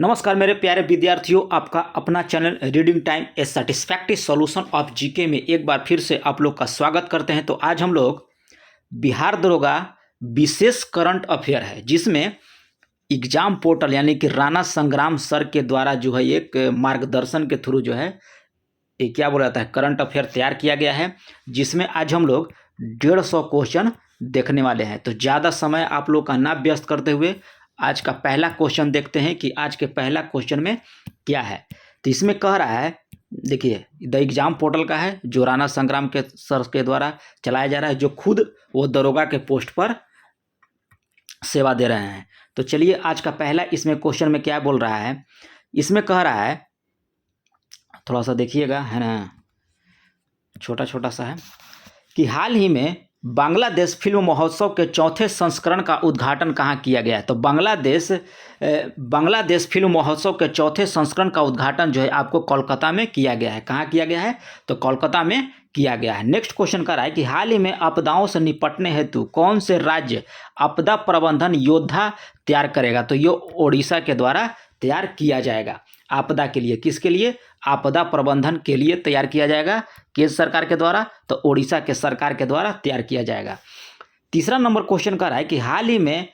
नमस्कार मेरे प्यारे विद्यार्थियों, आपका अपना channel reading time A satisfactory solution of GK में एक बार फिर से आप लोग का स्वागत करते हैं। तो आज हम लोग बिहार दरोगा विशेष करंट अफेयर है, जिसमें एग्जाम पोर्टल यानी कि राणा संग्राम सर के द्वारा जो है एक मार्गदर्शन के थ्रू जो है ये क्या बोला जाता है करंट अफेयर तैयार किया गया है, जिसमें आज हम लोग 150 क्वेश्चन देखने वाले हैं। तो ज़्यादा समय आप लोग का ना व्यस्त करते हुए आज का पहला क्वेश्चन देखते हैं कि आज के पहला क्वेश्चन में क्या है। तो इसमें कह रहा है, देखिए द एग्जाम पोर्टल का है जो राणा संग्राम के सर के द्वारा चलाया जा रहा है, जो खुद वो दरोगा के पोस्ट पर सेवा दे रहे हैं। तो चलिए आज का पहला इसमें क्वेश्चन में क्या बोल रहा है। इसमें कह रहा है, थोड़ा सा देखिएगा, है ना, छोटा छोटा सा है कि हाल ही में बांग्लादेश फिल्म महोत्सव के चौथे संस्करण का उद्घाटन कहाँ किया गया है। तो बांग्लादेश फिल्म महोत्सव के चौथे संस्करण का उद्घाटन जो है आपको कोलकाता में किया गया है। कहाँ किया गया है? तो कोलकाता में किया गया है। नेक्स्ट क्वेश्चन का रहा है कि हाल ही में आपदाओं से निपटने हेतु कौन से राज्य आपदा प्रबंधन योद्धा तैयार करेगा। तो ये ओडिशा के द्वारा तैयार किया जाएगा। आपदा के लिए, किसके लिए? आपदा प्रबंधन के लिए तैयार किया जाएगा केंद्र सरकार के द्वारा, तो ओडिशा के सरकार के द्वारा तैयार किया जाएगा। तीसरा नंबर क्वेश्चन का रहा है कि हाल ही में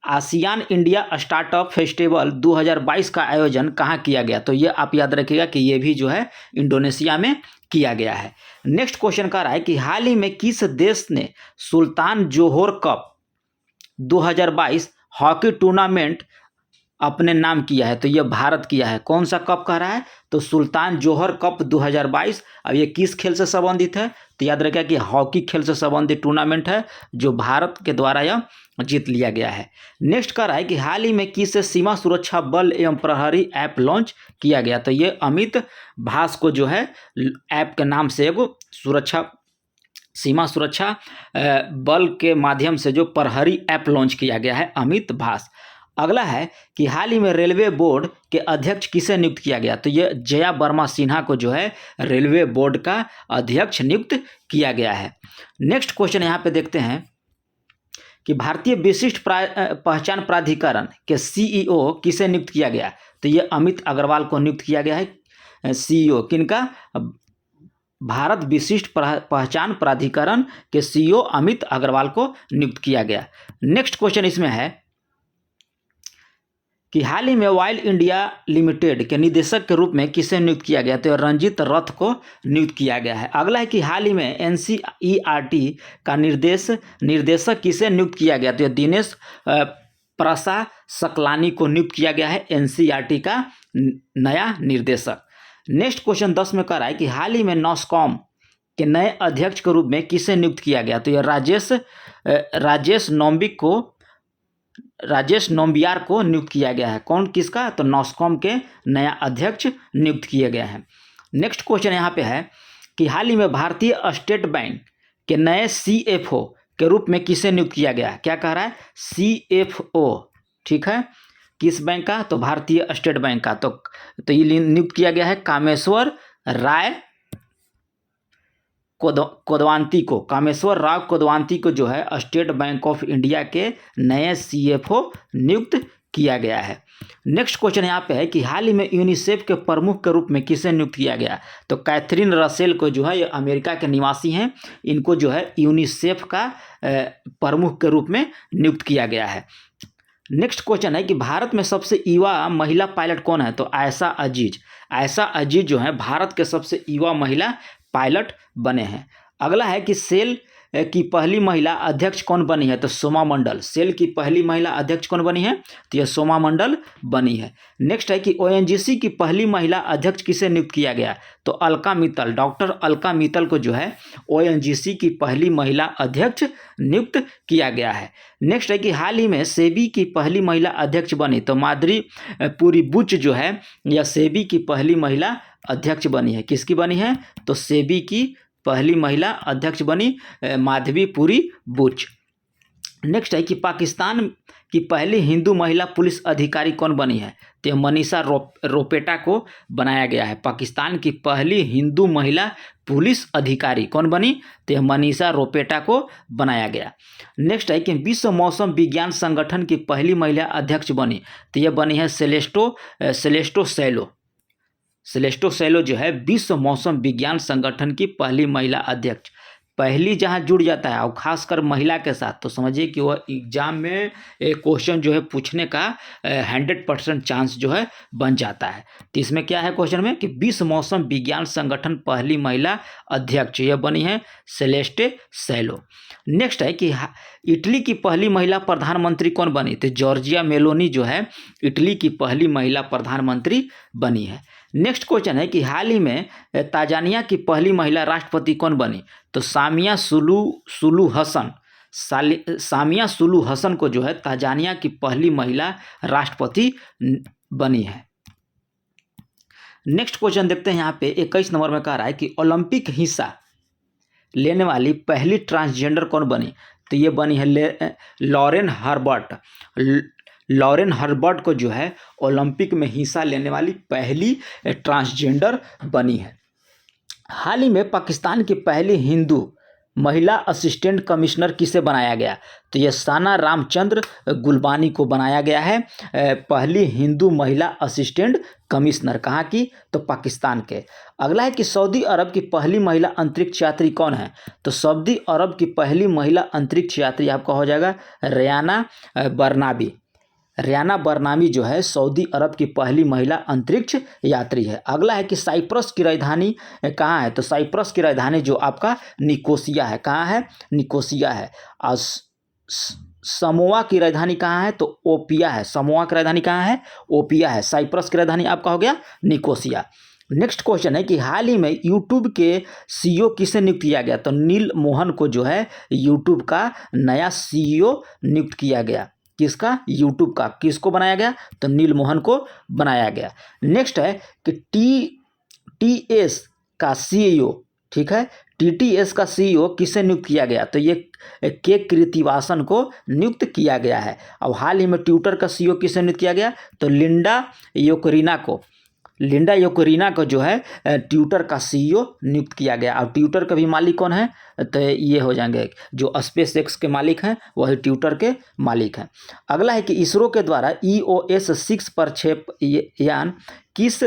आसियान इंडिया स्टार्टअप फेस्टिवल 2022 का आयोजन कहाँ किया गया। तो ये आप याद रखिएगा कि ये भी जो है इंडोनेशिया में किया गया है। नेक्स्ट क्वेश्चन का रहा है कि हाल ही में किस देश ने सुल्तान जोहोर कप 2022 हॉकी टूर्नामेंट अपने नाम किया है। तो ये भारत किया है। कौन सा कप कह रहा है? तो सुल्तान जोहर कप 2022। अब ये किस खेल से संबंधित है? तो याद रखिए कि हॉकी खेल से संबंधित टूर्नामेंट है जो भारत के द्वारा यह जीत लिया गया है। नेक्स्ट कह रहा है कि हाल ही में किस सीमा सुरक्षा बल एवं प्रहरी ऐप लॉन्च किया गया। तो ये अमित भास को जो है ऐप के नाम से एगो सीमा सुरक्षा बल के माध्यम से जो प्रहरी ऐप लॉन्च किया गया है, अमित भास। अगला है कि हाल ही में रेलवे बोर्ड के अध्यक्ष किसे नियुक्त किया गया। तो ये जया वर्मा सिन्हा को जो है रेलवे बोर्ड का अध्यक्ष नियुक्त किया गया है। नेक्स्ट क्वेश्चन यहाँ पे देखते हैं कि भारतीय विशिष्ट पहचान प्राधिकरण के सीईओ किसे नियुक्त किया गया। तो ये अमित अग्रवाल को नियुक्त किया गया है सीईओ। किनका? भारत विशिष्ट पहचान प्राधिकरण के सीईओ अमित अग्रवाल को नियुक्त किया गया। नेक्स्ट क्वेश्चन इसमें है कि हाल ही में ऑयल इंडिया लिमिटेड के निदेशक के रूप में किसे नियुक्त किया गया। तो रंजीत रथ को नियुक्त किया गया है। अगला है कि हाल ही में एनसीईआरटी का निर्देशक किसे नियुक्त किया गया। तो दिनेश प्रसा सकलानी को नियुक्त किया गया है एनसीईआरटी का नया निर्देशक। नेक्स्ट क्वेश्चन 10 में कह रहा है कि हाल ही में नॉस्कॉम के नए अध्यक्ष के रूप में किसे नियुक्त किया गया। तो यह राजेश नोम्बियार को नियुक्त किया गया है। कौन? किसका? तो नॉस्कॉम के नया अध्यक्ष नियुक्त किए गए हैं। नेक्स्ट क्वेश्चन यहाँ पे है कि हाल ही में भारतीय स्टेट बैंक के नए सीएफओ के रूप में किसे नियुक्त किया गया। क्या कह रहा है? सीएफओ, ठीक है, किस बैंक का? तो भारतीय स्टेट बैंक का। तो ये नियुक्त किया गया है कामेश्वर राव कोदवांती को जो है स्टेट बैंक ऑफ इंडिया के नए सीएफओ नियुक्त किया गया है। नेक्स्ट क्वेश्चन यहाँ पे है कि हाल ही में यूनिसेफ के प्रमुख के रूप में किसे नियुक्त किया गया। तो कैथरीन रसेल को जो है, ये अमेरिका के निवासी हैं, इनको जो है यूनिसेफ का प्रमुख के रूप में नियुक्त किया गया है। नेक्स्ट क्वेश्चन है कि भारत में सबसे युवा महिला पायलट कौन है। तो आयशा अजीज जो है भारत के सबसे युवा महिला पायलट बने हैं। अगला है कि सेल की पहली महिला अध्यक्ष कौन बनी है। तो सोमा मंडल। सेल की पहली महिला अध्यक्ष कौन बनी है? तो यह सोमा मंडल बनी है। नेक्स्ट है कि ओएनजीसी की पहली महिला अध्यक्ष किसे नियुक्त किया गया। तो अलका मित्तल, डॉक्टर अलका मित्तल को जो है ओएनजीसी की पहली महिला अध्यक्ष नियुक्त किया गया है। नेक्स्ट है कि हाल ही में सेबी की पहली महिला अध्यक्ष बनी। तो माधुरी पुरी बुच जो है यह सेबी की पहली महिला अध्यक्ष बनी है। किसकी बनी है? तो सेबी की पहली महिला अध्यक्ष बनी माधवी पुरी बुच। नेक्स्ट है कि पाकिस्तान की पहली हिंदू महिला पुलिस अधिकारी कौन बनी है? तो मनीषा रोपेटा को बनाया गया है। पाकिस्तान की पहली हिंदू महिला पुलिस अधिकारी कौन बनी? तो मनीषा रोपेटा को बनाया गया। नेक्स्ट है कि विश्व मौसम विज्ञान संगठन की पहली महिला अध्यक्ष बनी, तो यह बनी है सेलेस्टो सेलो जो है विश्व मौसम विज्ञान संगठन की पहली महिला अध्यक्ष। पहली जहाँ जुड़ जाता है और खासकर महिला के साथ, तो समझिए कि वह एग्जाम में एक क्वेश्चन जो है पूछने का 100% चांस जो है बन जाता है। तो इसमें क्या है क्वेश्चन में कि विश्व मौसम विज्ञान संगठन पहली महिला अध्यक्ष, यह बनी है सेलेस्टे सेलो। नेक्स्ट है कि इटली की पहली महिला प्रधानमंत्री कौन बनी? तो जॉर्जिया मेलोनी जो है इटली की पहली महिला प्रधानमंत्री बनी है। नेक्स्ट क्वेश्चन है कि हाल ही में तांजानिया की पहली महिला राष्ट्रपति कौन बनी? तो सामिया सुलू हसन को जो है तांजानिया की पहली महिला राष्ट्रपति बनी है। नेक्स्ट क्वेश्चन देखते हैं यहाँ पे 21 नंबर में कह रहा है कि ओलंपिक हिस्सा लेने वाली पहली ट्रांसजेंडर कौन बनी? तो ये बनी है लॉरेन हर्बर्ट को जो है ओलंपिक में हिस्सा लेने वाली पहली ट्रांसजेंडर बनी है। हाल ही में पाकिस्तान की पहली हिंदू महिला असिस्टेंट कमिश्नर किसे बनाया गया? तो यह साना रामचंद्र गुलबानी को बनाया गया है पहली हिंदू महिला असिस्टेंट कमिश्नर। कहाँ की? तो पाकिस्तान के। अगला है कि सऊदी अरब की पहली महिला अंतरिक्ष यात्री कौन है? तो सऊदी अरब की पहली महिला अंतरिक्ष यात्री आपका हो जाएगा रियाना बरनामी जो है सऊदी अरब की पहली महिला अंतरिक्ष यात्री है। अगला है कि साइप्रस की राजधानी कहाँ है? तो साइप्रस की राजधानी जो आपका निकोसिया है। कहाँ है? निकोसिया है। और समोआ की राजधानी कहाँ है? तो ओपिया है। समोआ की राजधानी कहाँ है? ओपिया है। साइप्रस की राजधानी आपका हो गया निकोसिया। नेक्स्ट क्वेश्चन है कि हाल ही में यूट्यूब के सीईओ किसे नियुक्त किया गया? तो नील मोहन को जो है यूट्यूब का नया सीईओ नियुक्त किया गया। किसका? यूट्यूब का। किसको बनाया गया? तो नील मोहन को बनाया गया। नेक्स्ट है कि टीटीएस का सीईओ, ठीक है, टीटीएस का सीईओ किसे नियुक्त किया गया? तो ये के कृतिवासन को नियुक्त किया गया है। अब हाल ही में ट्विटर का सीईओ किसे नियुक्त किया गया? तो लिंडा योकोरिना को जो है ट्विटर का सीईओ नियुक्त किया गया। और ट्विटर का भी मालिक कौन है? तो ये हो जाएंगे जो स्पेसएक्स के मालिक हैं, वही ट्विटर के मालिक हैं। अगला है कि इसरो के द्वारा EOS 6 प्रक्षेपण किस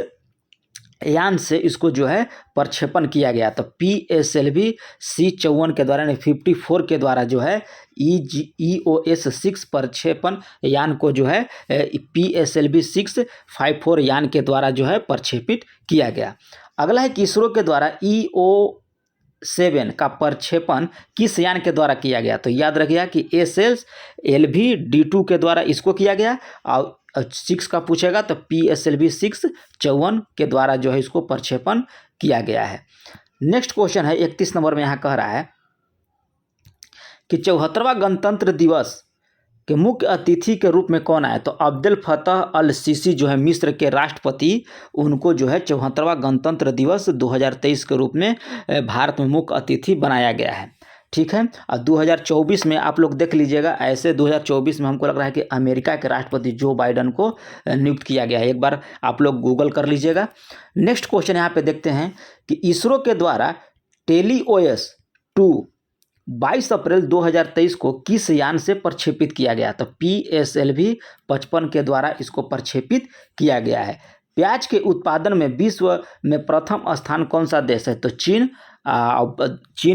यान से इसको जो है प्रक्षेपण किया गया? तो PSLV C54 के द्वारा 54 के द्वारा जो है EOS 6 प्रक्षेपण यान को जो है PSLV 654 यान के द्वारा जो है प्रक्षेपित किया गया। अगला है कि इसरो के द्वारा EO7 का प्रक्षेपण किस यान के द्वारा किया गया? तो याद रखिएगा कि SLV D2 के द्वारा इसको किया गया। और 6 का पूछेगा तो PSLV 654 के द्वारा जो है इसको प्रक्षेपण किया गया है। नेक्स्ट क्वेश्चन है 31 नंबर में यहाँ कह रहा है कि 74वां गणतंत्र दिवस के मुख्य अतिथि के रूप में कौन आए? तो अब्दुल फतह अल सीसी जो है मिस्र के राष्ट्रपति, उनको जो है 74वां गणतंत्र दिवस 2023 के रूप में भारत में मुख्य अतिथि बनाया गया है। ठीक है। और 2024 में आप लोग देख लीजिएगा, ऐसे 2024 में हमको लग रहा है कि अमेरिका के राष्ट्रपति जो बाइडन को नियुक्त किया गया है। एक बार आप लोग गूगल कर लीजिएगा। नेक्स्ट क्वेश्चन यहाँ पे देखते हैं कि इसरो के द्वारा टेलीओएस 2 22 अप्रैल 2023 को किस यान से प्रक्षेपित किया गया? तो PSLV 55 के द्वारा इसको प्रक्षेपित किया गया है। प्याज के उत्पादन में विश्व में प्रथम स्थान कौन सा देश है? तो चीन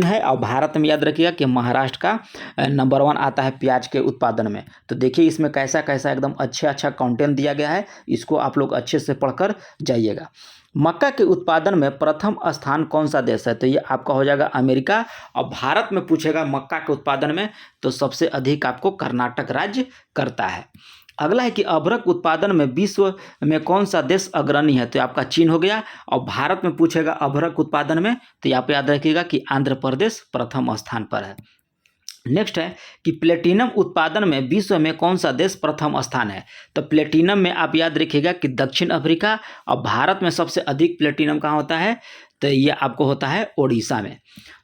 है। और भारत में याद रखिएगा कि महाराष्ट्र का नंबर 1 आता है प्याज के उत्पादन में। तो देखिए इसमें कैसा कैसा एकदम अच्छा कंटेंट दिया गया है, इसको आप लोग अच्छे से पढ़कर जाइएगा। मक्का के उत्पादन में प्रथम स्थान कौन सा देश है? तो ये आपका हो जाएगा अमेरिका। और भारत में पूछेगा मक्का के उत्पादन में तो सबसे अधिक आपको कर्नाटक राज्य करता है। अगला है कि अभ्रक उत्पादन में विश्व में कौन सा देश अग्रणी है? तो आपका चीन हो गया। और भारत में पूछेगा अभ्रक उत्पादन में तो यहाँ पे याद रखिएगा कि आंध्र प्रदेश प्रथम स्थान पर है। नेक्स्ट है कि प्लेटिनम उत्पादन में विश्व में कौन सा देश प्रथम स्थान है? तो प्लेटिनम में आप याद रखिएगा कि दक्षिण अफ्रीका। और भारत में सबसे अधिक प्लेटिनम कहाँ होता है? तो ये आपको होता है ओडिशा में।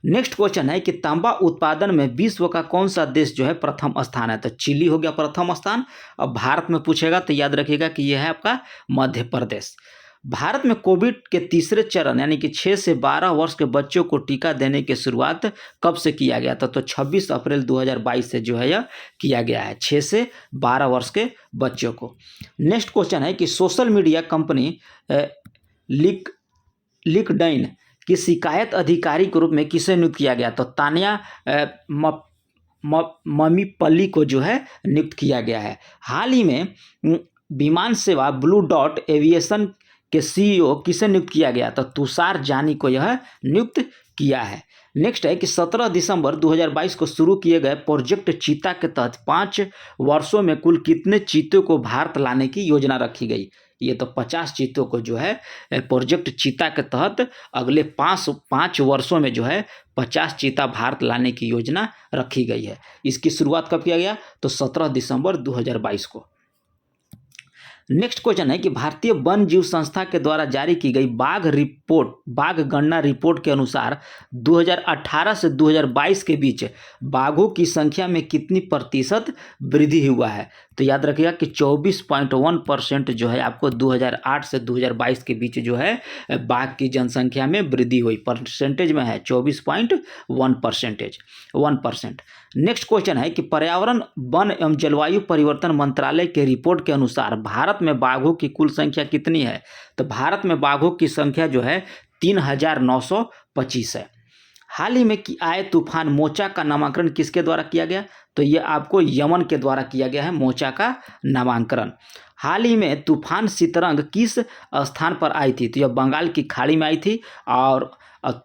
नेक्स्ट क्वेश्चन है कि तांबा उत्पादन में विश्व का कौन सा देश जो है प्रथम स्थान है? तो चिली हो गया प्रथम स्थान। अब भारत में पूछेगा तो याद रखिएगा कि यह है आपका मध्य प्रदेश। भारत में कोविड के तीसरे चरण यानी कि 6 से 12 वर्ष के बच्चों को टीका देने की शुरुआत कब से किया गया था? तो 26 अप्रैल 2022 से जो है यह किया गया है 6 से 12 वर्ष के बच्चों को। नेक्स्ट क्वेश्चन है कि सोशल मीडिया कंपनी लिंक्डइन की शिकायत अधिकारी के रूप में किसे नियुक्त किया गया? तो तान्या ममीपल्ली को जो है नियुक्त किया गया है। हाल ही में विमान सेवा ब्लू डॉट एविएशन के सीईओ किसे नियुक्त किया गया? तो तुषार जानी को यह नियुक्त किया है। नेक्स्ट है कि 17 दिसंबर 2022 को शुरू किए गए प्रोजेक्ट चीता के तहत 5 वर्षों में कुल कितने चीतों को भारत लाने की योजना रखी गई? ये तो 50 चीतों को जो है प्रोजेक्ट चीता के तहत अगले 5 वर्षों में जो है 50 चीता भारत लाने की योजना रखी गई है। इसकी शुरुआत कब किया गया? तो 17 दिसंबर 2022 को। नेक्स्ट क्वेश्चन है कि भारतीय वन जीव संस्था के द्वारा जारी की गई बाघ गणना रिपोर्ट के अनुसार 2018 से 2022 के बीच बाघों की संख्या में कितनी प्रतिशत वृद्धि हुआ है? तो याद रखिएगा कि 24.1% जो है आपको 2008 से 2022 के बीच जो है बाघ की जनसंख्या में वृद्धि हुई। परसेंटेज में है 24.1%। नेक्स्ट क्वेश्चन है कि पर्यावरण वन एवं जलवायु परिवर्तन मंत्रालय के रिपोर्ट के अनुसार भारत में बाघों की कुल संख्या कितनी है? तो भारत में बाघों की संख्या जो है 3,925 है। हाल ही में आए तूफान मोचा का नामांकन किसके द्वारा किया गया? तो ये आपको यमन के द्वारा किया गया है मोचा का नामांकन। हाल ही में तूफान सितरंग किस स्थान पर आई थी? तो यह बंगाल की खाड़ी में आई थी और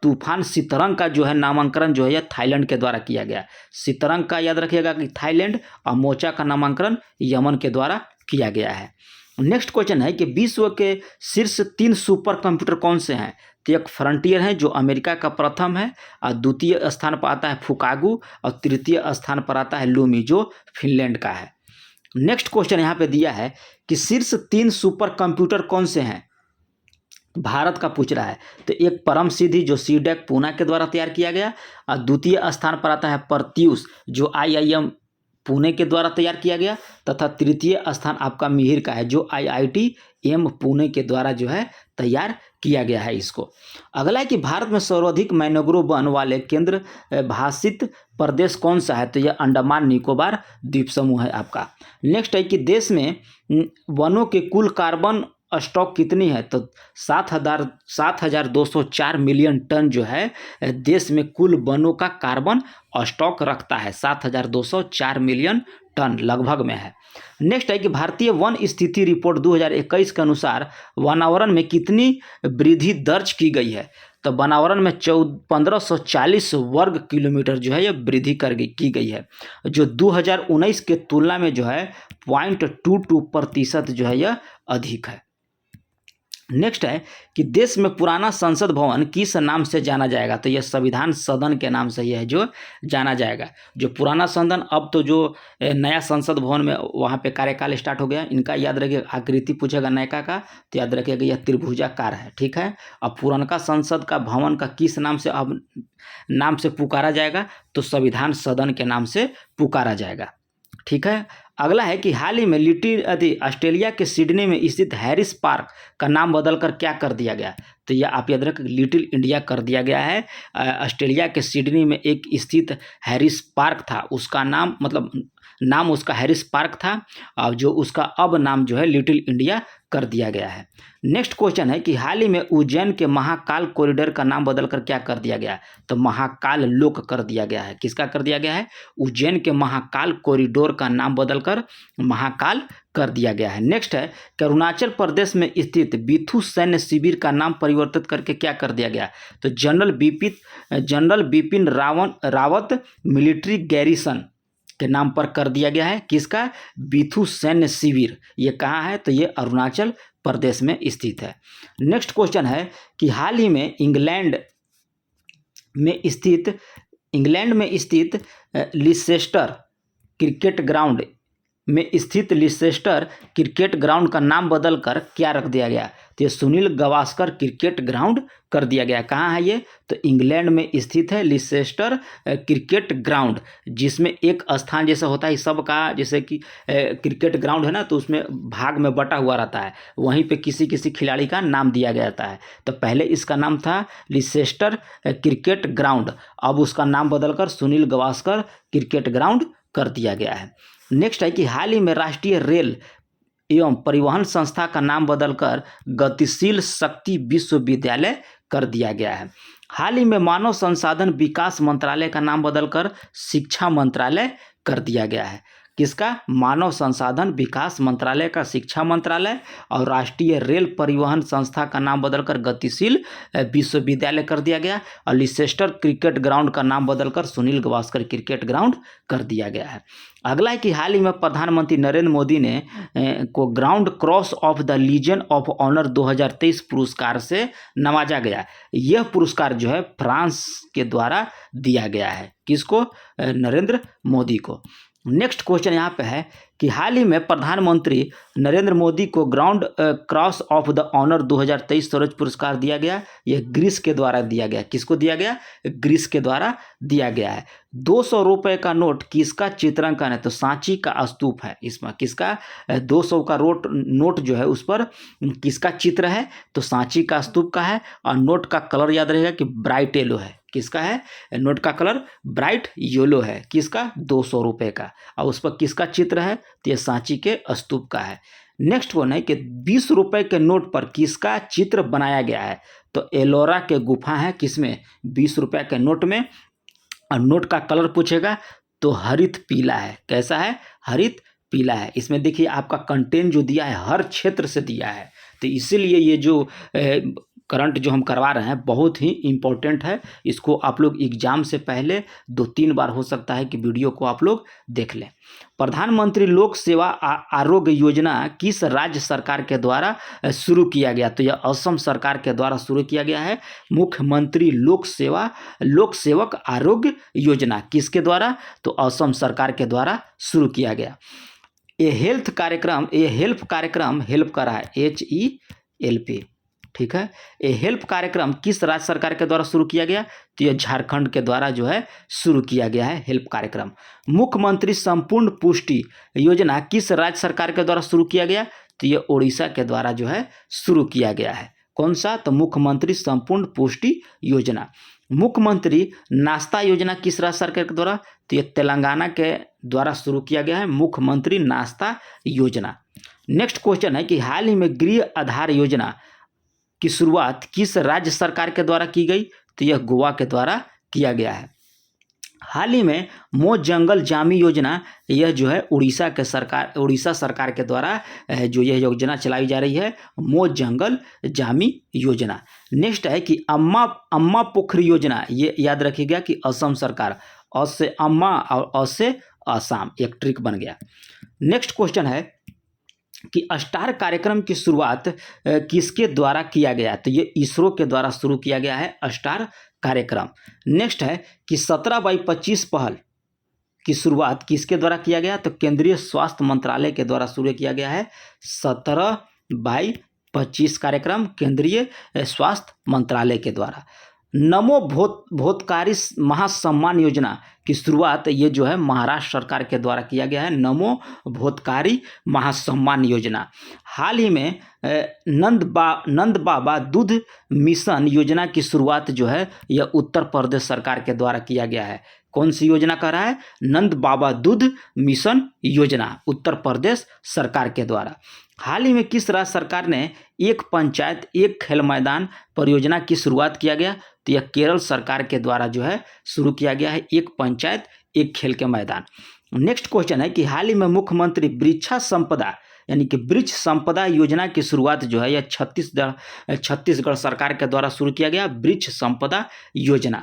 तूफान सितरंग का जो है नामांकन जो है यह थाईलैंड के द्वारा किया गया। सितरंग का याद रखिएगा कि थाईलैंड और मोचा का नामांकन यमन के द्वारा किया गया है। नेक्स्ट क्वेश्चन है कि विश्व के शीर्ष 3 सुपर कंप्यूटर कौन से हैं? तो एक फ्रंटियर है जो अमेरिका का प्रथम है और द्वितीय स्थान पर आता है फुकागू और तृतीय स्थान पर आता है लूमी जो फिनलैंड का है। नेक्स्ट क्वेश्चन यहाँ पे दिया है कि शीर्ष 3 सुपर कंप्यूटर कौन से हैं? भारत का पूछ रहा है। तो एक परम सिद्धि जो सीडेक पूना के द्वारा तैयार किया गया और द्वितीय स्थान पर आता है प्रत्यूष जो IIM पुणे के द्वारा तैयार किया गया तथा तृतीय स्थान आपका मिहिर का है जो IITM पुणे के द्वारा जो है तैयार किया गया है इसको। अगला है कि भारत में सर्वाधिक मैंग्रोव वन वाले केंद्र भाषित प्रदेश कौन सा है? तो यह अंडमान निकोबार द्वीप समूह है आपका। नेक्स्ट है कि देश में वनों के कुल कार्बन स्टॉक कितनी है? तो 7,204 मिलियन टन जो है देश में कुल वनों का कार्बन स्टॉक रखता है। 7,204 मिलियन टन लगभग में है। नेक्स्ट है कि भारतीय वन स्थिति रिपोर्ट 2021 के अनुसार वनावरण में कितनी वृद्धि दर्ज की गई है? तो वनावरण में 1540 वर्ग किलोमीटर जो है यह वृद्धि की गई है जो 2019 के तुलना में जो है 0.22% जो है यह अधिक है। नेक्स्ट है कि देश में पुराना संसद भवन किस नाम से जाना जाएगा? तो यह संविधान सदन के नाम से यह जो जाना जाएगा। जो पुराना सदन अब तो जो नया संसद भवन में वहाँ पे कार्यकाल स्टार्ट हो गया। इनका याद रखिएगा आकृति पूछेगा नयका का तो याद रखिएगा यह त्रिभुजाकार है। ठीक है। अब पुरानका संसद का भवन का किस नाम से अब नाम से पुकारा जाएगा? तो संविधान सदन के नाम से पुकारा जाएगा। ठीक है। अगला है कि हाल ही में ऑस्ट्रेलिया के सिडनी में स्थित हैरिस पार्क का नाम बदलकर क्या कर दिया गया? तो यह आप याद रखें लिटिल इंडिया कर दिया गया है। ऑस्ट्रेलिया के सिडनी में एक स्थित हैरिस पार्क था उसका नाम नाम उसका हैरिस पार्क था और जो उसका अब नाम जो है लिटिल इंडिया कर दिया गया है। नेक्स्ट क्वेश्चन है कि हाल ही में उज्जैन के महाकाल कॉरिडोर का नाम बदलकर क्या कर दिया गया? तो महाकाल लोक कर दिया गया है। किसका कर दिया गया है? उज्जैन के महाकाल कॉरिडोर का नाम बदलकर महाकाल कर दिया गया है। नेक्स्ट है कि अरुणाचल प्रदेश में स्थित बिथू सैन्य शिविर का नाम परिवर्तित करके क्या कर दिया गया? तो general Bipin Rawat military garrison के नाम पर कर दिया गया है। किसका? बिथू सैन्य शिविर। ये कहाँ है? तो ये अरुणाचल प्रदेश में स्थित है। नेक्स्ट क्वेश्चन है कि हाल ही में इंग्लैंड में स्थित लिसेस्टर क्रिकेट ग्राउंड में स्थित लिसेस्टर क्रिकेट ग्राउंड का नाम बदलकर क्या रख दिया गया? तो ये सुनील गावस्कर क्रिकेट ग्राउंड कर दिया गया। कहाँ है ये? तो इंग्लैंड में स्थित है लिसेस्टर क्रिकेट ग्राउंड, जिसमें एक स्थान जैसा होता है सबका, जैसे कि क्रिकेट ग्राउंड है ना, तो उसमें भाग में बटा हुआ रहता है, वहीं पे किसी किसी खिलाड़ी का नाम दिया गया जाता है। तो पहले इसका नाम था लिसेस्टर क्रिकेट ग्राउंड, अब उसका नाम बदलकर सुनील गावस्कर क्रिकेट ग्राउंड कर दिया गया है। नेक्स्ट है कि हाल ही में राष्ट्रीय रेल एवं परिवहन संस्था का नाम बदलकर गतिशील शक्ति विश्वविद्यालय कर दिया गया है। हाल ही में मानव संसाधन विकास मंत्रालय का नाम बदलकर शिक्षा मंत्रालय कर दिया गया है। किसका? मानव संसाधन विकास मंत्रालय का शिक्षा मंत्रालय, और राष्ट्रीय रेल परिवहन संस्था का नाम बदलकर गतिशील विश्वविद्यालय कर दिया गया, और लिसेस्टर क्रिकेट ग्राउंड का नाम बदलकर सुनील गावस्कर क्रिकेट ग्राउंड कर दिया गया है। अगला है कि हाल ही में प्रधानमंत्री नरेंद्र मोदी ने को grand cross of the legion of honour 2023 पुरस्कार से नवाजा गया। यह पुरस्कार जो है फ्रांस के द्वारा दिया गया है। किसको? नरेंद्र मोदी को। नेक्स्ट क्वेश्चन यहाँ पे है कि हाल ही में प्रधानमंत्री नरेंद्र मोदी को grand cross of the honour 2023 स्वराज पुरस्कार दिया गया। यह ग्रीस के द्वारा दिया गया। किसको दिया गया? ग्रीस के द्वारा दिया गया है। 200 रुपये का नोट किसका चित्रांकन है? तो सांची का स्तूप है। इसमें किसका? 200 का नोट जो है उस पर किसका चित्र है? तो सांची का स्तूप का है। और नोट का कलर याद रहेगा कि ब्राइट येलो है। किसका है? नोट का कलर ब्राइट येलो है। किसका? 200 रुपये का। और उस पर किसका चित्र है? तो ये सांची के स्तूप का है। नेक्स्ट वन है कि 20 रुपये के नोट पर किसका चित्र बनाया गया है? तो एलोरा के गुफा है। किसमें? 20 रुपये के नोट में। और नोट का कलर पूछेगा तो हरित पीला है। कैसा है? हरित पीला है। इसमें देखिए आपका कंटेंट जो दिया है हर क्षेत्र से दिया है, तो इसीलिए ये जो करंट जो हम करवा रहे हैं बहुत ही इम्पोर्टेंट है। इसको आप लोग एग्जाम से पहले 2-3 बार हो सकता है कि वीडियो को आप लोग देख लें। प्रधानमंत्री लोक सेवा आरोग्य योजना किस राज्य सरकार के द्वारा शुरू किया गया? तो यह असम सरकार के द्वारा शुरू किया गया है। मुख्यमंत्री लोक सेवक आरोग्य योजना किसके द्वारा? तो असम सरकार के द्वारा शुरू किया गया। ये हेल्प कार्यक्रम हेल्प करा है, HELP। ठीक है। ये हेल्प कार्यक्रम किस राज्य सरकार के द्वारा शुरू किया गया? तो यह झारखंड के द्वारा जो है शुरू किया गया है हेल्प कार्यक्रम। मुख्यमंत्री संपूर्ण पुष्टि योजना किस राज्य सरकार के द्वारा शुरू किया गया? तो यह उड़ीसा के द्वारा जो है शुरू किया गया है। कौन सा? तो मुख्यमंत्री संपूर्ण पुष्टि योजना। मुख्यमंत्री नाश्ता योजना किस राज्य सरकार के द्वारा? तो यह तेलंगाना के द्वारा शुरू किया गया है मुख्यमंत्री नाश्ता योजना। नेक्स्ट क्वेश्चन है कि हाल ही में गृह आधार योजना की शुरुआत किस राज्य सरकार के द्वारा की गई? तो यह गोवा के द्वारा किया गया है। हाल ही में मो जंगल जामी योजना, यह जो है उड़ीसा सरकार के द्वारा जो यह योजना चलाई जा रही है, मो जंगल जामी योजना। नेक्स्ट है कि अम्मा पोखरी योजना, ये याद रखिएगा कि असम सरकार, अ से अम्मा और अ से असम, एक ट्रिक बन गया। नेक्स्ट क्वेश्चन है कि स्टार कार्यक्रम की शुरुआत किसके द्वारा किया गया? तो ये इसरो के द्वारा शुरू किया गया है स्टार कार्यक्रम। नेक्स्ट है कि 17/25 पहल की शुरुआत किसके द्वारा किया गया? तो केंद्रीय स्वास्थ्य मंत्रालय के द्वारा शुरू किया गया है 17/25 कार्यक्रम केंद्रीय स्वास्थ्य मंत्रालय के द्वारा। नमो भोतकारी महासम्मान योजना की शुरुआत ये जो है महाराष्ट्र सरकार के द्वारा किया गया है, नमो भोतकारी महासम्मान योजना। हाल ही में नंद बाबा दूध मिशन योजना की शुरुआत जो है यह उत्तर प्रदेश सरकार के द्वारा किया गया है। कौन सी योजना कर रहा है? नंद बाबा दूध मिशन योजना, उत्तर प्रदेश सरकार के द्वारा। हाल ही में किस राज्य सरकार ने एक पंचायत एक खेल मैदान परियोजना की शुरुआत किया गया? तो यह केरल सरकार के द्वारा जो है शुरू किया गया है, एक पंचायत एक खेल के मैदान। नेक्स्ट क्वेश्चन है कि हाल ही में मुख्यमंत्री वृक्षा संपदा यानी कि वृक्ष संपदा योजना की शुरुआत जो है यह छत्तीसगढ़ सरकार के द्वारा शुरू किया गया वृक्ष संपदा योजना।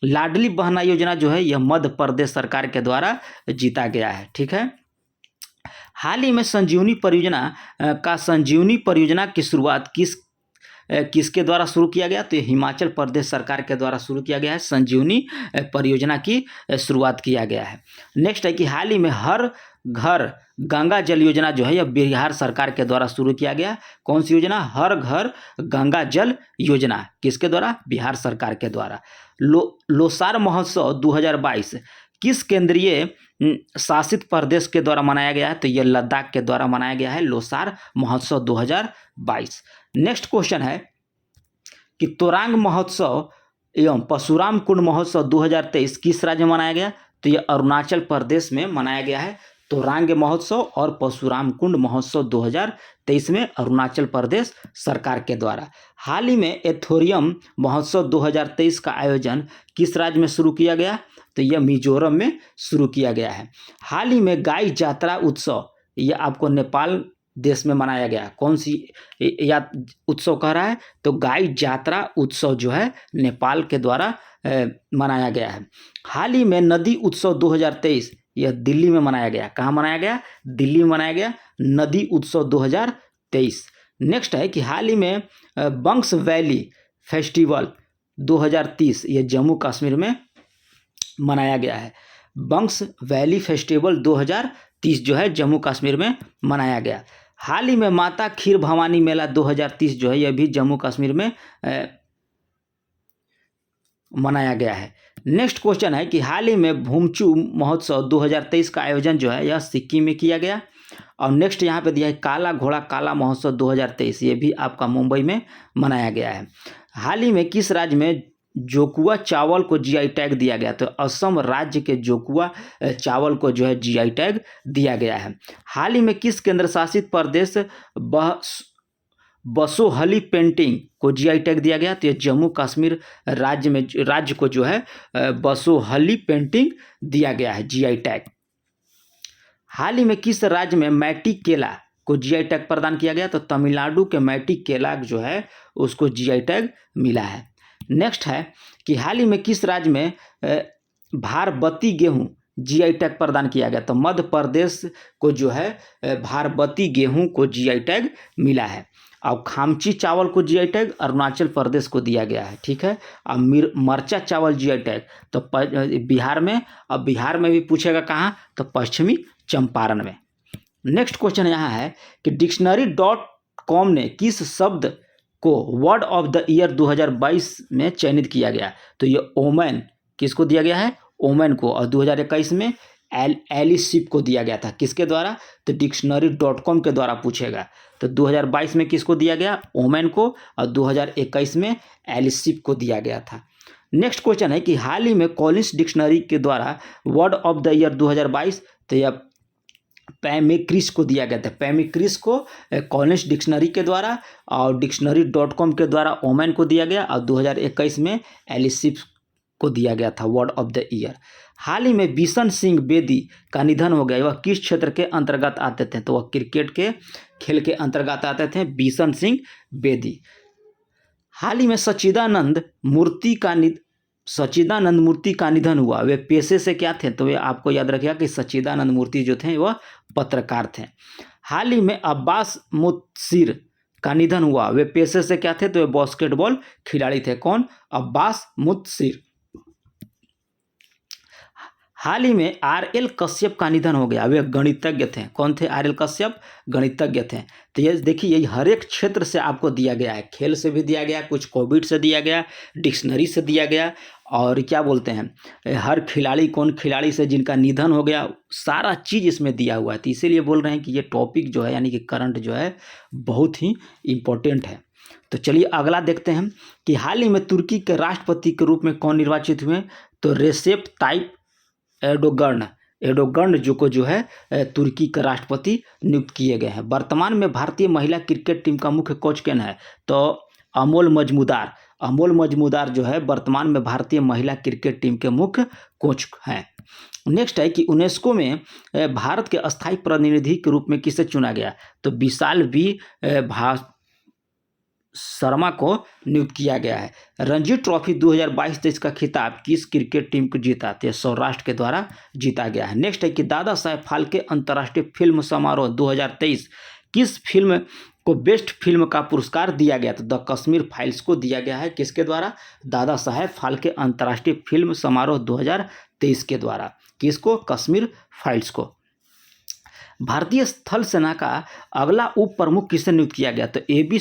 लाडली बहना योजना जो है यह मध्य प्रदेश सरकार के द्वारा जीता गया है। ठीक है। हाल ही में संजीवनी परियोजना की शुरुआत किसके द्वारा शुरू किया गया? तो हिमाचल प्रदेश सरकार के द्वारा शुरू किया गया है, संजीवनी परियोजना की शुरुआत किया गया है। नेक्स्ट है कि हाल ही में हर घर गंगा जल योजना जो है यह बिहार सरकार के द्वारा शुरू किया गया। कौन सी योजना? हर घर गंगा जल योजना। किसके द्वारा? बिहार सरकार के द्वारा। लोसार महोत्सव 2022 किस केंद्रीय शासित प्रदेश के द्वारा मनाया गया है? तो यह लद्दाख के द्वारा मनाया गया है लोसार महोत्सव 2022। नेक्स्ट क्वेश्चन है कि तोरांग महोत्सव एवं परशुराम कुंड महोत्सव 2023 किस राज्य में मनाया गया? तो यह अरुणाचल प्रदेश में मनाया गया है। तोरांग महोत्सव और परशुराम कुंड महोत्सव 2023 में अरुणाचल प्रदेश सरकार के द्वारा। हाल ही में एथोरियम महोत्सव 2023 का आयोजन किस राज्य में शुरू किया गया? तो यह मिजोरम में शुरू किया गया है। हाल ही में गाय जात्रा उत्सव यह आपको नेपाल देश में मनाया गया। कौन सी या उत्सव कह रहा है? तो गाय जात्रा उत्सव जो है नेपाल के द्वारा मनाया गया है। हाल ही में नदी उत्सव 2023 यह दिल्ली में मनाया गया। कहाँ मनाया गया? दिल्ली में मनाया गया नदी उत्सव 2023। नेक्स्ट है कि हाल ही में बंक्स वैली फेस्टिवल 2030 यह जम्मू कश्मीर में मनाया गया है। बंक्स वैली फेस्टिवल 2030 जो है जम्मू कश्मीर में मनाया गया। हाल ही में माता खीर भवानी मेला 2030 जो है यह भी जम्मू कश्मीर में मनाया गया है। नेक्स्ट क्वेश्चन है कि हाल ही में भूमचू महोत्सव 2023 का आयोजन जो है यह सिक्किम में किया गया। और नेक्स्ट यहाँ पे दिया है काला घोड़ा काला महोत्सव 2023 ये भी आपका मुंबई में मनाया गया है। हाल ही में किस राज्य में जोकुआ चावल को जीआई टैग दिया गया? तो असम राज्य के जोकुआ चावल को जो है जीआई टैग दिया गया है। हाल ही में किस केंद्र शासित प्रदेश बसोहली पेंटिंग को जीआई टैग दिया गया? तो ये जम्मू कश्मीर राज्य को जो है बसोहली पेंटिंग दिया गया है जीआई टैग। हाल ही में किस राज्य में मैटी केला को जीआई टैग प्रदान किया गया? तो तमिलनाडु के मैटी केला जो है उसको जीआई टैग मिला है। नेक्स्ट है कि हाल ही में किस राज्य में भारबती गेहूं जीआई टैग प्रदान किया गया? तो मध्य प्रदेश को जो है भारबती गेहूं को जीआई टैग मिला है। और खामची चावल को जीआई टैग अरुणाचल प्रदेश को दिया गया है। ठीक है। और मरचा चावल जीआई टैग तो बिहार में, अब बिहार में भी पूछेगा कहाँ? तो पश्चिमी चंपारण में। नेक्स्ट क्वेश्चन यहाँ है कि dictionary.com ने किस शब्द को वर्ड ऑफ द ईयर 2022 में चयनित किया गया? तो ये ओमेन किसको दिया गया है? ओमेन को। और 2021 में एलिसिप को दिया गया था। किसके द्वारा? तो dictionary.com के द्वारा पूछेगा। तो 2022 में किसको दिया गया? ओमेन को। और 2021 में एलिसिप को दिया गया था। नेक्स्ट क्वेश्चन है कि हाल ही में कॉलिंस डिक्शनरी के द्वारा वर्ड ऑफ द ईयर 2022 तो यह पैमिक्रिस को दिया गया था। पैमिक्रिस को कॉलिंस डिक्शनरी के द्वारा और dictionary.com के द्वारा ओमेन को दिया गया। और 2021 में एलिसिप को दिया गया था वर्ड ऑफ द ईयर। हाल ही में बिशन सिंह बेदी का निधन हो गया। वह किस क्षेत्र के अंतर्गत आते थे? तो वह क्रिकेट के खेल के अंतर्गत आते थे बिशन सिंह बेदी। हाल ही में सच्चिदानंद मूर्ति का निधन हुआ। वे पेशे से क्या थे? तो वे आपको याद रखिएगा कि सच्चिदानंद मूर्ति जो थे वह पत्रकार थे। हाल ही में अब्बास मुत्सिर का निधन हुआ। वे पेशे से क्या थे? तो वे बास्केटबॉल खिलाड़ी थे। कौन? अब्बास मुत्सिर। हाल ही में आर.एल. कश्यप का निधन हो गया। वे गणितज्ञ थे। कौन थे? आर.एल. कश्यप गणितज्ञ थे। तो ये देखिए, ये हर एक क्षेत्र से आपको दिया गया है। खेल से भी दिया गया, कुछ कोविड से दिया गया, डिक्शनरी से दिया गया, और क्या बोलते हैं हर खिलाड़ी, कौन खिलाड़ी से जिनका निधन हो गया, सारा चीज़ इसमें दिया हुआ है। तो इसीलिए बोल रहे हैं कि ये टॉपिक जो है यानी कि करंट जो है बहुत ही इम्पोर्टेंट है। तो चलिए अगला देखते हैं कि हाल ही में तुर्की के राष्ट्रपति के रूप में कौन निर्वाचित हुए? तो रेसेप ताइप एर्डोगन जो है तुर्की के राष्ट्रपति नियुक्त किए गए हैं। वर्तमान में भारतीय महिला क्रिकेट टीम का मुख्य कोच कौन है? तो अमोल मजमूदार जो है वर्तमान में भारतीय महिला क्रिकेट टीम के मुख्य कोच हैं। नेक्स्ट है कि यूनेस्को में भारत के अस्थायी प्रतिनिधि के रूप में किसे चुना गया? तो विशाल बी शर्मा को नियुक्त किया गया है। रणजी ट्रॉफी 2022-23 का खिताब किस क्रिकेट टीम को जीता? तो सौराष्ट्र के द्वारा जीता गया है। नेक्स्ट है कि दादा साहेब फाल्के अंतर्राष्ट्रीय फिल्म समारोह 2023 किस फिल्म को बेस्ट फिल्म का पुरस्कार दिया गया? तो द कश्मीर फाइल्स को दिया गया है। किसके द्वारा? दादा साहेब फाल्के अंतर्राष्ट्रीय फिल्म समारोह 2023 के द्वारा। किसको? कश्मीर फाइल्स को। भारतीय थल सेना का अगला उप प्रमुख किसे नियुक्त किया गया? तो AB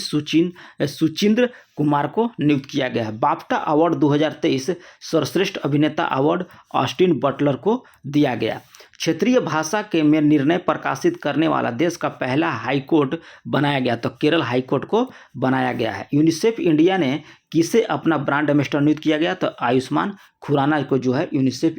सुचिंद्र कुमार को नियुक्त किया गया है। बाफ्टा अवार्ड 2023 सर्वश्रेष्ठ अभिनेता अवार्ड ऑस्टिन बटलर को दिया गया। क्षेत्रीय भाषा के में निर्णय प्रकाशित करने वाला देश का पहला हाईकोर्ट बनाया गया, तो केरल हाईकोर्ट को बनाया गया है। यूनिसेफ इंडिया ने किसे अपना ब्रांड एम्बेसडर नियुक्त किया गया? तो आयुष्मान खुराना को जो है यूनिसेफ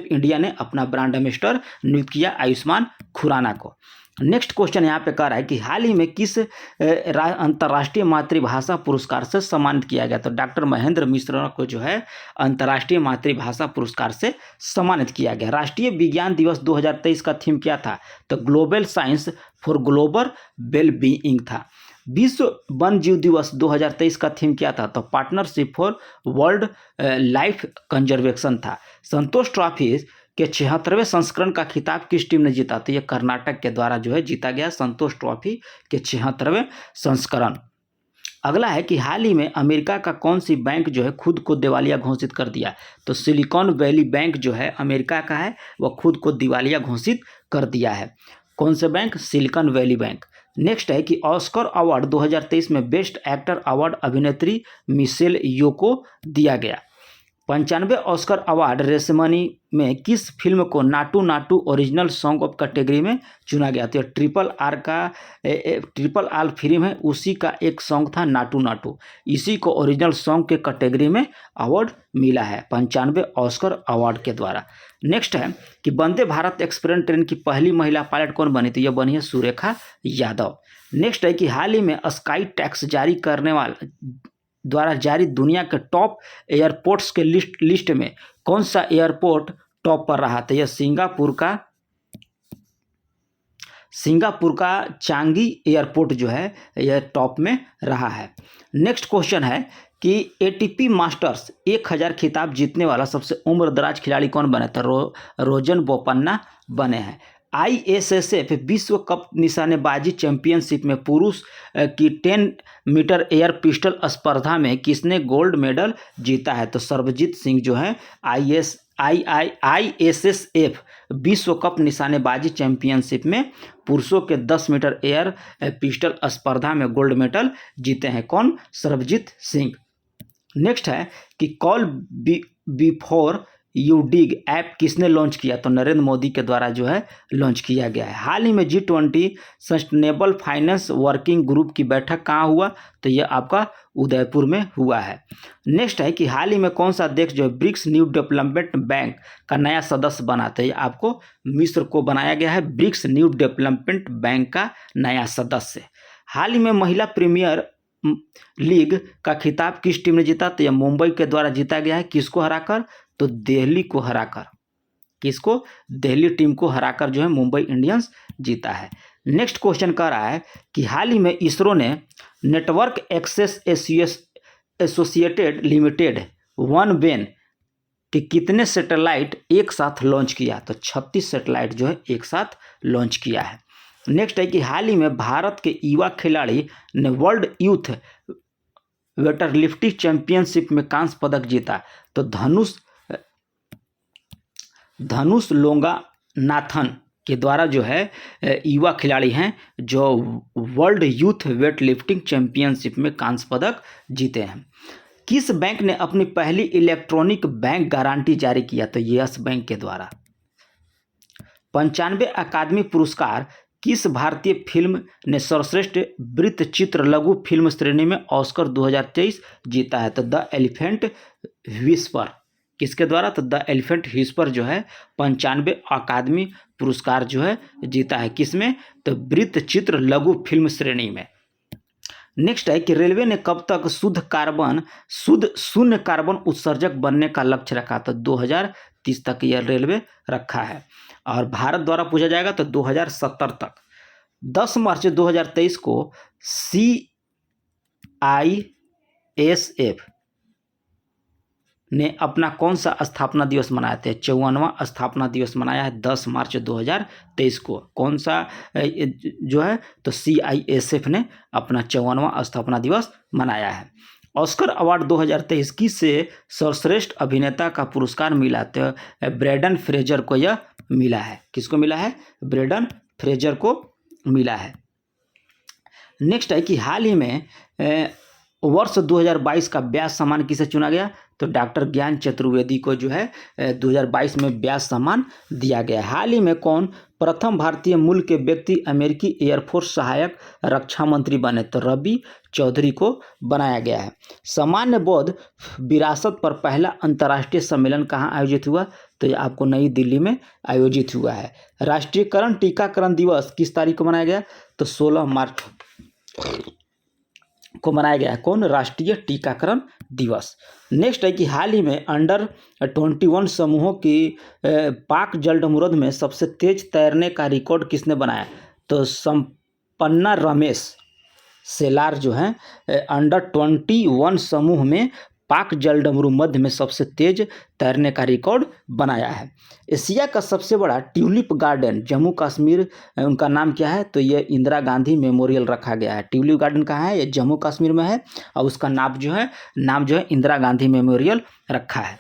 इंडिया ने अपना ब्रांड एम्बेसडर नियुक्त किया आयुष्मान खुराना को। नेक्स्ट क्वेश्चन यहाँ पे कह रहा है कि हाल ही में किस अंतर्राष्ट्रीय मातृभाषा पुरस्कार से सम्मानित किया गया? तो डॉक्टर महेंद्र मिश्रा को जो है अंतर्राष्ट्रीय मातृभाषा पुरस्कार से सम्मानित किया गया। राष्ट्रीय विज्ञान दिवस 2023 का थीम क्या था? तो global science for global well being था। विश्व वन्य जीव दिवस 2023 का थीम क्या था? तो partnership for world life conservation था। संतोष ट्रॉफी के 76वें संस्करण का खिताब किस टीम ने जीता? तो ये कर्नाटक के द्वारा जो है जीता गया संतोष ट्रॉफी के 76वें संस्करण। अगला है कि हाल ही में अमेरिका का कौन सी बैंक जो है खुद को दिवालिया घोषित कर दिया? तो सिलिकॉन वैली बैंक जो है अमेरिका का है, वह खुद को दिवालिया घोषित कर दिया है। कौन से bank? Silicon valley bank. Next है कि ऑस्कर अवार्ड 2023 में बेस्ट एक्टर अवार्ड अभिनेत्री मिशेल यो को दिया गया। 95 ऑस्कर अवार्ड रेसमनी में किस फिल्म को Naatu Naatu original song of category में चुना गया? तो ट्रिपल आर फिल्म है, उसी का एक सॉन्ग था नाटू नाटू, इसी को ओरिजिनल सॉन्ग के कैटेगरी में अवार्ड मिला है 95 ऑस्कर अवार्ड के द्वारा। नेक्स्ट है कि वंदे भारत एक्सप्रेस ट्रेन की पहली महिला पायलट कौन बनी? तो यह बनी है सुरेखा यादव। नेक्स्ट है कि हाल ही में स्काई टैक्स जारी करने वाला द्वारा जारी दुनिया के टॉप एयरपोर्ट्स के लिस्ट में कौन सा एयरपोर्ट टॉप पर रहा? तो यह सिंगापुर का चांगी एयरपोर्ट जो है यह टॉप में रहा है। नेक्स्ट क्वेश्चन है कि ATP मास्टर्स 1000 खिताब जीतने वाला सबसे उम्रदराज खिलाड़ी कौन बने? तो रोजन बोपन्ना बने हैं। ISSF विश्व कप निशानेबाजी चैंपियनशिप में पुरुष की 10 मीटर एयर पिस्टल स्पर्धा में किसने गोल्ड मेडल जीता है? तो सर्वजीत सिंह जो है ISSF विश्व कप निशानेबाजी चैंपियनशिप में पुरुषों के 10 मीटर एयर पिस्टल स्पर्धा में गोल्ड मेडल जीते हैं। कौन? सर्वजीत सिंह। नेक्स्ट है कि call before you dig app किसने लॉन्च किया? तो नरेंद्र मोदी के द्वारा जो है लॉन्च किया गया है। हाल ही में G20 sustainable finance working group की बैठक कहाँ हुआ? तो यह आपका उदयपुर में हुआ है। नेक्स्ट है कि हाल ही में कौन सा देश जो है ब्रिक्स न्यू डेवलपमेंट बैंक का नया सदस्य बना? तो यह आपको मिस्र को बनाया गया है ब्रिक्स न्यू डेवलपमेंट बैंक का नया सदस्य। हाल ही में महिला प्रीमियर लीग का खिताब किस टीम ने जीता? तो यह मुंबई के द्वारा जीता गया है। किसको हराकर? तो दिल्ली को हराकर। किसको? दिल्ली टीम को हराकर जो है मुंबई इंडियंस जीता है। नेक्स्ट क्वेश्चन कह रहा है कि हाल ही में इसरो ने network access associated limited OneWeb के कितने सैटेलाइट एक साथ लॉन्च किया? तो 36 सैटेलाइट जो है एक साथ लॉन्च किया है। नेक्स्ट है कि हाल ही में भारत के युवा खिलाड़ी ने वर्ल्ड यूथ वेटरलिफ्टिंग चैंपियनशिप में कांस्य पदक जीता। तो धनुष लोंगानाथन के द्वारा जो है युवा खिलाड़ी हैं जो world youth weight lifting championship में कांस्य पदक जीते हैं। किस बैंक ने अपनी पहली इलेक्ट्रॉनिक बैंक गारंटी जारी किया? तो यस बैंक के द्वारा। 95 अकादमी पुरस्कार किस भारतीय फिल्म ने सर्वश्रेष्ठ वृत्तचित्र लघु फिल्म श्रेणी में ऑस्कर 2023 जीता है? तो द एलिफेंट व्हिस्पर। किसके द्वारा? तो द एलिफेंट व्हिस्पर जो है 95 अकादमी पुरस्कार जो है जीता है। किसमें? तो वृत्तचित्र लघु फिल्म श्रेणी में। नेक्स्ट है कि रेलवे ने कब तक शून्य कार्बन उत्सर्जक बनने का लक्ष्य रखा? तो 2030 तक यह रेलवे रखा है और भारत द्वारा पूछा जाएगा तो 2070 तक। 10 मार्च 2023 को CISF ने अपना कौन सा स्थापना दिवस मनाया था? 54वां स्थापना दिवस मनाया है 10 मार्च 2023 को। कौन सा जो है? तो CISF ने अपना 54वां स्थापना दिवस मनाया है। ऑस्कर अवार्ड 2023 किसे सर्वश्रेष्ठ अभिनेता का पुरस्कार मिला? तो ब्रैंडन फ्रेजर को यह मिला है। किसको मिला है? ब्रेंडन फ्रेजर को मिला है। नेक्स्ट है कि हाल ही में वर्ष 2022 का ब्यास सम्मान किसे चुना गया? तो डॉक्टर ज्ञान चतुर्वेदी को जो है 2022 में ब्यास सम्मान दिया गया। हाल ही में कौन प्रथम भारतीय मूल के व्यक्ति अमेरिकी एयरफोर्स सहायक रक्षा मंत्री बने? तो रवि चौधरी को बनाया गया है। सामान्य बौद्ध विरासत पर पहला अंतर्राष्ट्रीय सम्मेलन कहाँ आयोजित हुआ? तो ये आपको नई दिल्ली में आयोजित हुआ है। राष्ट्रीयकरण टीकाकरण दिवस किस तारीख को मनाया गया? तो 16 मार्च को मनाया गया है। कौन? राष्ट्रीय टीकाकरण दिवस। नेक्स्ट है कि हाल ही में अंडर 21 समूहों की पाक जलडमूरद में सबसे तेज तैरने का रिकॉर्ड किसने बनाया? तो संपन्ना रमेश सेलार जो है अंडर 21 समूह में पाक जलडमरू मध्य में सबसे तेज तैरने का रिकॉर्ड बनाया है। एशिया का सबसे बड़ा ट्यूलिप गार्डन जम्मू कश्मीर, उनका नाम क्या है? तो ये इंदिरा गांधी मेमोरियल रखा गया है। ट्यूलिप गार्डन कहाँ है? ये जम्मू कश्मीर में है और उसका नाम जो है इंदिरा गांधी मेमोरियल रखा है।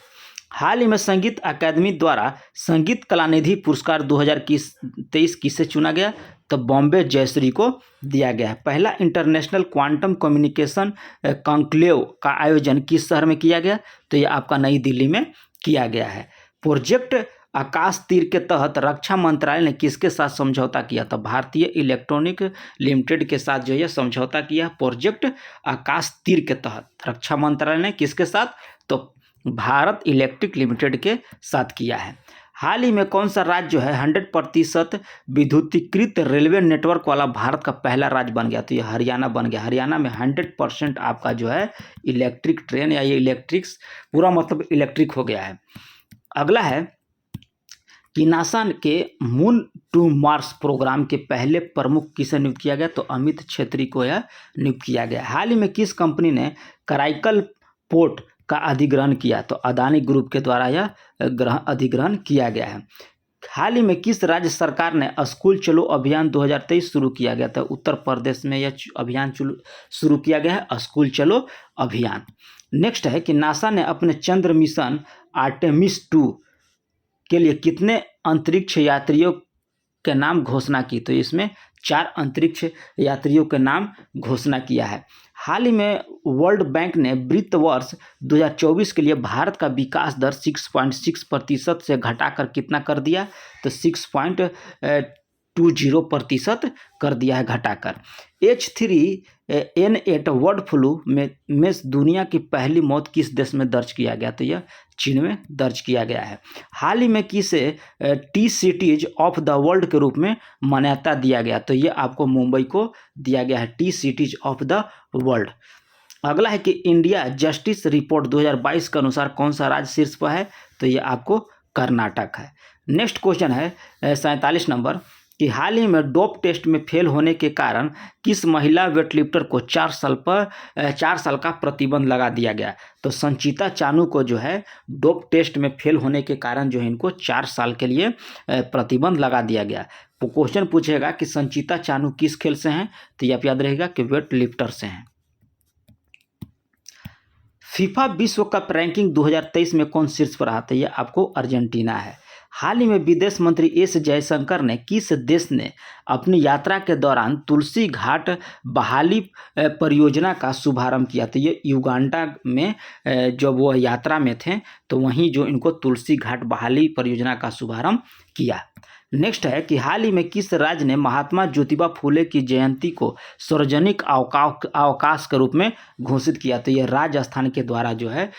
हाल ही में संगीत अकादमी द्वारा संगीत कलानिधि पुरस्कार 2023 किसे चुना गया? तो बॉम्बे जयश्री को दिया गया है। पहला इंटरनेशनल क्वांटम कम्युनिकेशन कॉन्क्लेव का आयोजन किस शहर में किया गया? तो ये आपका नई दिल्ली में किया गया है। प्रोजेक्ट आकाश तीर के तहत रक्षा मंत्रालय ने किसके साथ समझौता किया? तो भारतीय इलेक्ट्रॉनिक लिमिटेड के साथ जो है समझौता किया। प्रोजेक्ट आकाश तीर के तहत रक्षा मंत्रालय ने किसके साथ? तो भारत इलेक्ट्रिक लिमिटेड के साथ किया है। हाल ही में कौन सा राज्य जो है 100% विद्युतीकृत रेलवे नेटवर्क वाला भारत का पहला राज्य बन गया? तो ये हरियाणा बन गया। हरियाणा में 100% आपका जो है इलेक्ट्रिक ट्रेन या ये इलेक्ट्रिक्स पूरा मतलब इलेक्ट्रिक हो गया है। अगला है कि नासा के मून टू मार्स प्रोग्राम के पहले प्रमुख किसे नियुक्त किया गया? तो अमित छेत्री को यह नियुक्त किया गया। हाल ही में किस कंपनी ने कराईकल पोर्ट का अधिग्रहण किया? तो अदानी ग्रुप के द्वारा यह अधिग्रहण किया गया है। हाल ही में किस राज्य सरकार ने स्कूल चलो अभियान 2023 शुरू किया गया था? उत्तर प्रदेश में यह अभियान शुरू किया गया है, स्कूल चलो अभियान। नेक्स्ट है कि नासा ने अपने चंद्र मिशन आर्टेमिस 2 के लिए कितने अंतरिक्ष यात्रियों के नाम घोषणा की? तो इसमें 4 अंतरिक्ष यात्रियों के नाम घोषणा किया है। हाल ही में वर्ल्ड बैंक ने वित्त वर्ष 2024 के लिए भारत का विकास दर 6.6% से घटाकर कितना कर दिया? तो 6.20% कर दिया है घटाकर। H3N8 बर्ड फ्लू में दुनिया की पहली मौत किस देश में दर्ज किया गया? तो यह चीन में दर्ज किया गया है। हाल ही में किसे T cities of the world के रूप में मान्यता दिया गया? तो ये आपको मुंबई को दिया गया है, T cities of the world. अगला है कि इंडिया जस्टिस रिपोर्ट 2022 के अनुसार कौन सा राज्य शीर्ष पर है? तो ये आपको कर्नाटक है। नेक्स्ट क्वेश्चन है 47 नंबर कि हाल ही में डोप टेस्ट में फेल होने के कारण किस महिला वेटलिफ्टर को 4 साल का प्रतिबंध लगा दिया गया? तो संचिता चानू को जो है डोप टेस्ट में फेल होने के कारण जो है इनको 4 साल के लिए प्रतिबंध लगा दिया गया। तो क्वेश्चन पूछेगा कि संचिता चानू किस खेल से हैं? तो ये आप याद रहेगा कि वेट लिफ्टर से हैं। फीफा विश्व कप रैंकिंग 2023 में कौन शीर्ष पर रहा? तो ये आपको अर्जेंटीना है। हाल ही में विदेश मंत्री एस जयशंकर ने किस देश ने अपनी यात्रा के दौरान तुलसी घाट बहाली परियोजना का शुभारंभ किया? तो ये युगांडा में जब वो यात्रा में थे तो वहीं जो इनको तुलसी घाट बहाली परियोजना का शुभारंभ किया। नेक्स्ट है कि हाल ही में किस राज्य ने महात्मा ज्योतिबा फूले की जयंती को सार्वजनिक अवकाश के रूप में घोषित किया? तो ये राजस्थान के द्वारा जो है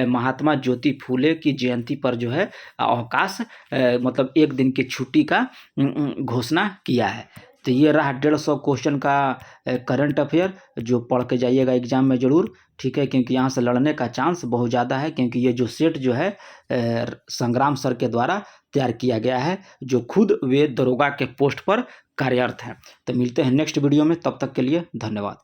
महात्मा ज्योति फूले की जयंती पर जो है अवकाश मतलब 1 दिन की छुट्टी का घोषणा किया है। तो ये रहा 150 क्वेश्चन का करंट अफेयर जो पढ़ के जाइएगा एग्जाम में ज़रूर, ठीक है, क्योंकि यहाँ से लड़ने का चांस बहुत ज़्यादा है, क्योंकि ये जो सेट जो है संग्राम सर के द्वारा तैयार किया गया है, जो खुद वे दरोगा के पोस्ट पर कार्यरत हैं। तो मिलते हैं नेक्स्ट वीडियो में, तब तक के लिए धन्यवाद।